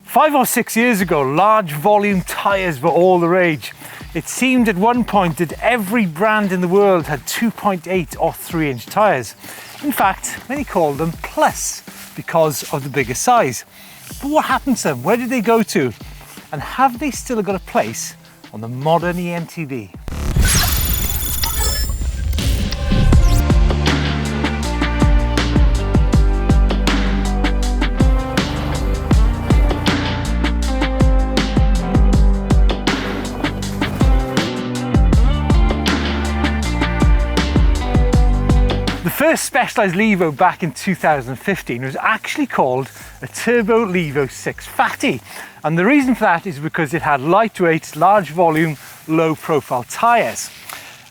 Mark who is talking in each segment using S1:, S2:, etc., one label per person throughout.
S1: 5 or 6 years ago, large volume tyres were all the rage. It seemed at one point that every brand in the world had 2.8 or 3-inch tyres. In fact, many called them plus because of the bigger size. But what happened to them? Where did they go to? And have they still got a place on the modern eMTB? The first Specialized Levo back in 2015 was actually called a Turbo Levo 6 Fatty. And the reason for that is because it had lightweight, large volume, low profile tyres.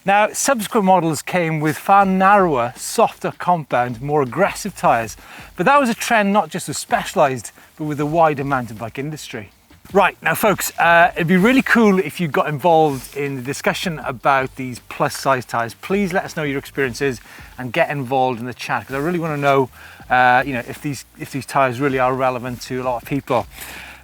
S1: Now, subsequent models came with far narrower, softer compound, more aggressive tyres. But that was a trend not just with Specialized, but with the wider mountain bike industry. Right, now folks, it'd be really cool if you got involved in the discussion about these plus size tyres. Please let us know your experiences and get involved in the chat, because I really want to know, if these tyres really are relevant to a lot of people.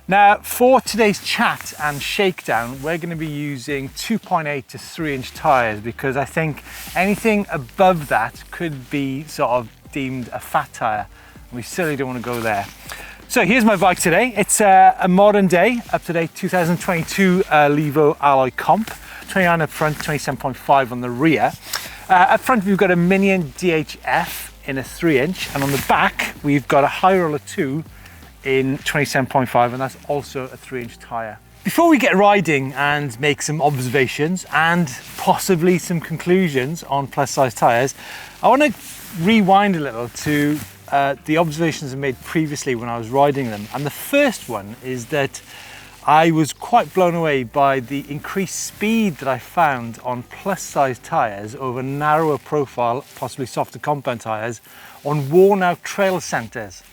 S1: Now, for today's chat and shakedown, we're going to be using 2.8 to 3-inch tyres, because I think anything above that could be sort of deemed a fat tyre, and we certainly don't want to go there. So here's my bike today. It's a modern day, up-to-date 2022 Levo Alloy Comp. 29 up front, 27.5 on the rear. Up front we've got a Minion DHF in a 3-inch, and on the back we've got a High Roller 2 in 27.5, and that's also a 3-inch tyre. Before we get riding and make some observations and possibly some conclusions on plus size tyres, I want to rewind a little to the observations I made previously when I was riding them. And the first one is that I was quite blown away by the increased speed that I found on plus size tyres over narrower profile, possibly softer compound tyres, on worn out trail centres,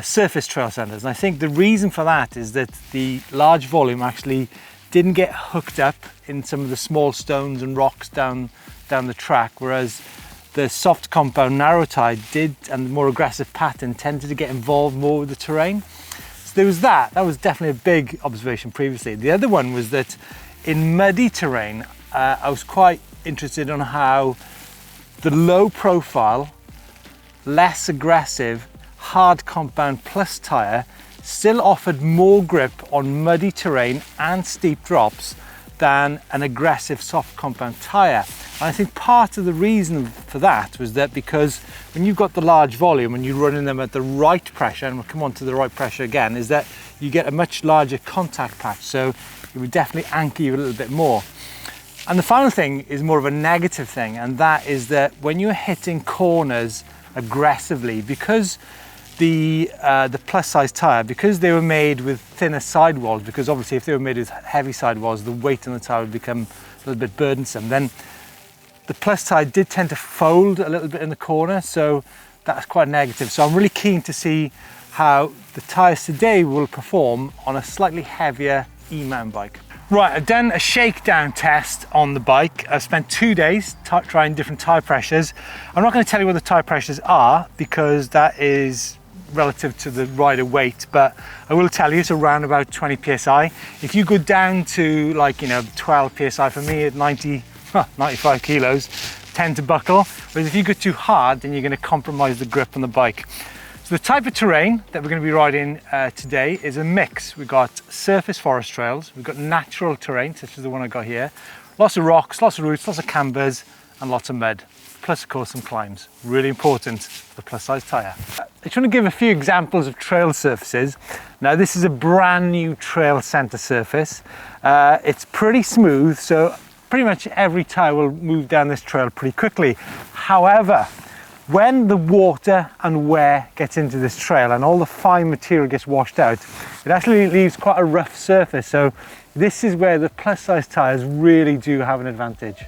S1: surface trail centres. And I think the reason for that is that the large volume actually didn't get hooked up in some of the small stones and rocks down the track, whereas the soft compound narrow tyre did, and the more aggressive pattern tended to get involved more with the terrain. So there was that was definitely a big observation previously. The other one was that in muddy terrain, I was quite interested on how the low profile, less aggressive, hard compound plus tyre still offered more grip on muddy terrain and steep drops than an aggressive soft compound tyre. And I think part of the reason for that was that because when you've got the large volume and you're running them at the right pressure, and we'll come on to the right pressure again, is that you get a much larger contact patch, so it would definitely anchor you a little bit more. And the final thing is more of a negative thing, and that is that when you're hitting corners aggressively, because the plus size tyre, because they were made with thinner sidewalls, because obviously if they were made with heavy sidewalls, the weight on the tyre would become a little bit burdensome, then the plus tyre did tend to fold a little bit in the corner, so that's quite negative. So I'm really keen to see how the tyres today will perform on a slightly heavier e-mountain bike. Right, I've done a shakedown test on the bike. I've spent 2 days trying different tyre pressures. I'm not going to tell you what the tyre pressures are, because that is relative to the rider weight, but I will tell you it's around about 20 psi. If you go down to 12 psi, for me at 95 kilos, tend to buckle, whereas if you go too hard, then you're going to compromise the grip on the bike. So the type of terrain that we're going to be riding today is a mix. We've got surface forest trails, we've got natural terrain, such as the one I got here, lots of rocks, lots of roots, lots of cambers, and lots of mud, plus of course some climbs. Really important for the plus size tyre. I just want to give a few examples of trail surfaces. Now this is a brand new trail centre surface. It's pretty smooth, so pretty much every tyre will move down this trail pretty quickly. However, when the water and wear gets into this trail and all the fine material gets washed out, it actually leaves quite a rough surface. So this is where the plus size tyres really do have an advantage.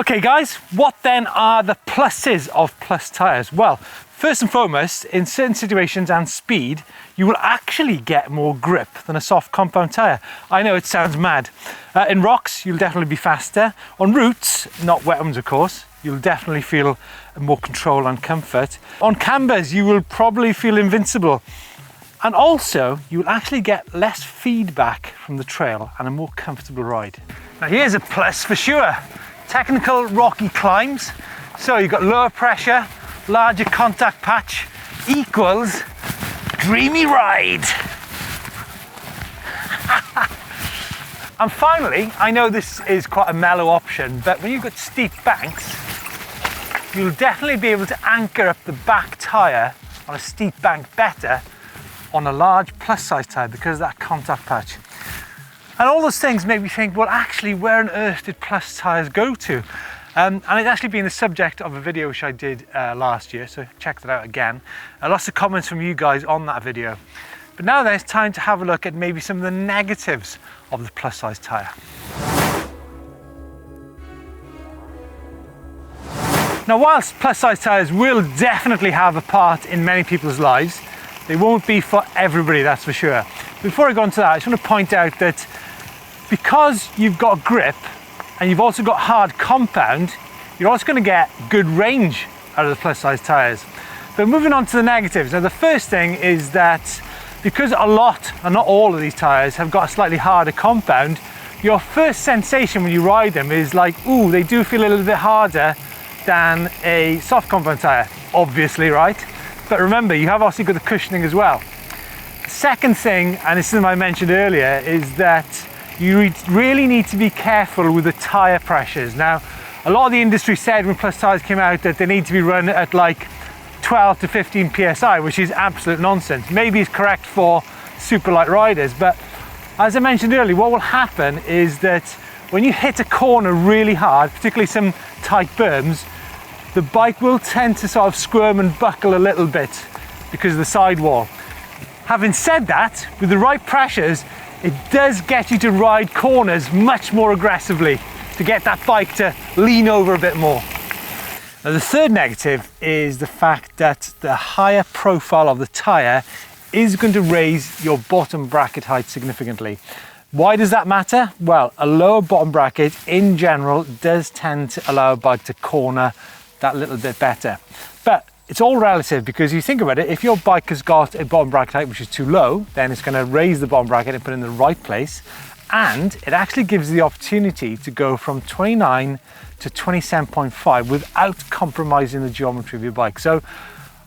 S1: Okay guys, what then are the pluses of Plus tyres? Well, first and foremost, in certain situations and speed, you will actually get more grip than a soft compound tyre. I know it sounds mad. In rocks, you'll definitely be faster. On routes, not wet ones of course, you'll definitely feel more control and comfort. On cambers, you will probably feel invincible. And also, you'll actually get less feedback from the trail and a more comfortable ride. Now here's a plus for sure. Technical rocky climbs. So you've got lower pressure, larger contact patch equals dreamy ride. And finally, I know this is quite a mellow option, but when you've got steep banks, you'll definitely be able to anchor up the back tyre on a steep bank better on a large plus size tyre because of that contact patch. And all those things make me think, well, actually, where on earth did plus tyres go to? And it's actually been the subject of a video which I did last year, so check that out again. Lots of comments from you guys on that video. But now then, it's time to have a look at maybe some of the negatives of the plus size tyre. Now, whilst plus size tyres will definitely have a part in many people's lives, they won't be for everybody, that's for sure. Before I go on to that, I just want to point out that because you've got grip and you've also got hard compound, you're also going to get good range out of the plus size tyres. But moving on to the negatives. Now the first thing is that because a lot, and not all of these tyres, have got a slightly harder compound, your first sensation when you ride them is like, ooh, they do feel a little bit harder than a soft compound tyre, obviously, right? But remember, you have also got the cushioning as well. Second thing, and this is something I mentioned earlier, is that you really need to be careful with the tyre pressures. Now, a lot of the industry said when plus tyres came out that they need to be run at like 12 to 15 PSI, which is absolute nonsense. Maybe it's correct for super light riders, but as I mentioned earlier, what will happen is that when you hit a corner really hard, particularly some tight berms, the bike will tend to sort of squirm and buckle a little bit because of the sidewall. Having said that, with the right pressures, it does get you to ride corners much more aggressively to get that bike to lean over a bit more. Now the third negative is the fact that the higher profile of the tyre is going to raise your bottom bracket height significantly. Why does that matter? Well, a lower bottom bracket in general does tend to allow a bike to corner that little bit better. But it's all relative because you think about it, if your bike has got a bottom bracket height which is too low, then it's going to raise the bottom bracket and put it in the right place. And it actually gives you the opportunity to go from 29 to 27.5 without compromising the geometry of your bike. So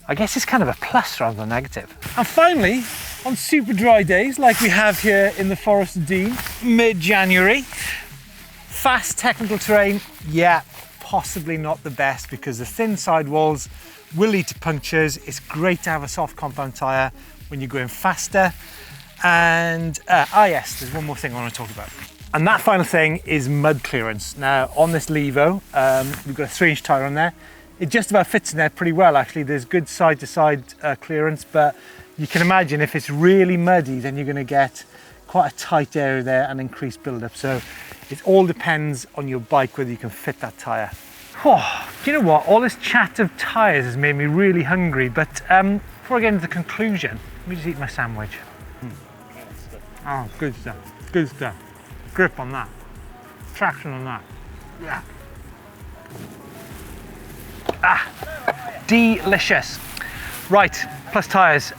S1: I guess it's kind of a plus rather than a negative. And finally, on super dry days like we have here in the Forest of Dean, mid-January, fast technical terrain, yeah, possibly not the best because the thin sidewalls will lead to punctures. It's great to have a soft compound tyre when you're going faster. And yes, there's one more thing I want to talk about. And that final thing is mud clearance. Now on this Levo, we've got a 3-inch tyre on there. It just about fits in there pretty well actually. There's good side to side clearance, but you can imagine if it's really muddy, then you're going to get quite a tight area there and increased build-up. So it all depends on your bike whether you can fit that tyre. Oh, do you know what? All this chat of tyres has made me really hungry, but before I get into the conclusion, let me just eat my sandwich. Oh, good stuff, good stuff. Grip on that, traction on that. Yeah. Ah, delicious. Right, plus tyres.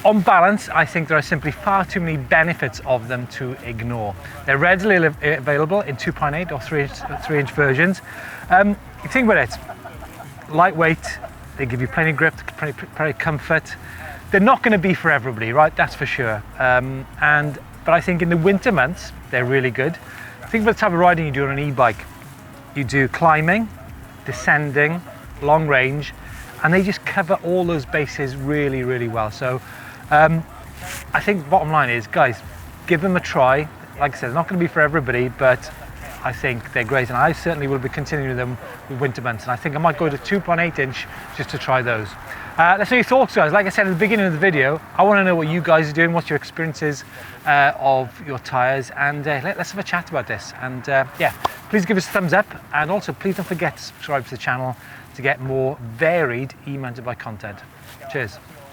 S1: On balance, I think there are simply far too many benefits of them to ignore. They're readily available in 2.8 or 3-inch versions. You think about it, lightweight, they give you plenty of grip, plenty of comfort. They're not going to be for everybody, right? That's for sure. But I think in the winter months, they're really good. Think about the type of riding you do on an e-bike. You do climbing, descending, long range, and they just cover all those bases really, really well. So I think the bottom line is, guys, give them a try. Like I said, it's not going to be for everybody, but I think they're great. And I certainly will be continuing them with winter months. And I think I might go to 2.8 inch just to try those. Let's know your thoughts, guys. Like I said at the beginning of the video, I want to know what you guys are doing, what's your experiences of your tyres, and let's have a chat about this. And yeah, Please give us a thumbs up, and also please don't forget to subscribe to the channel to get more varied e-mountain bike content. Cheers.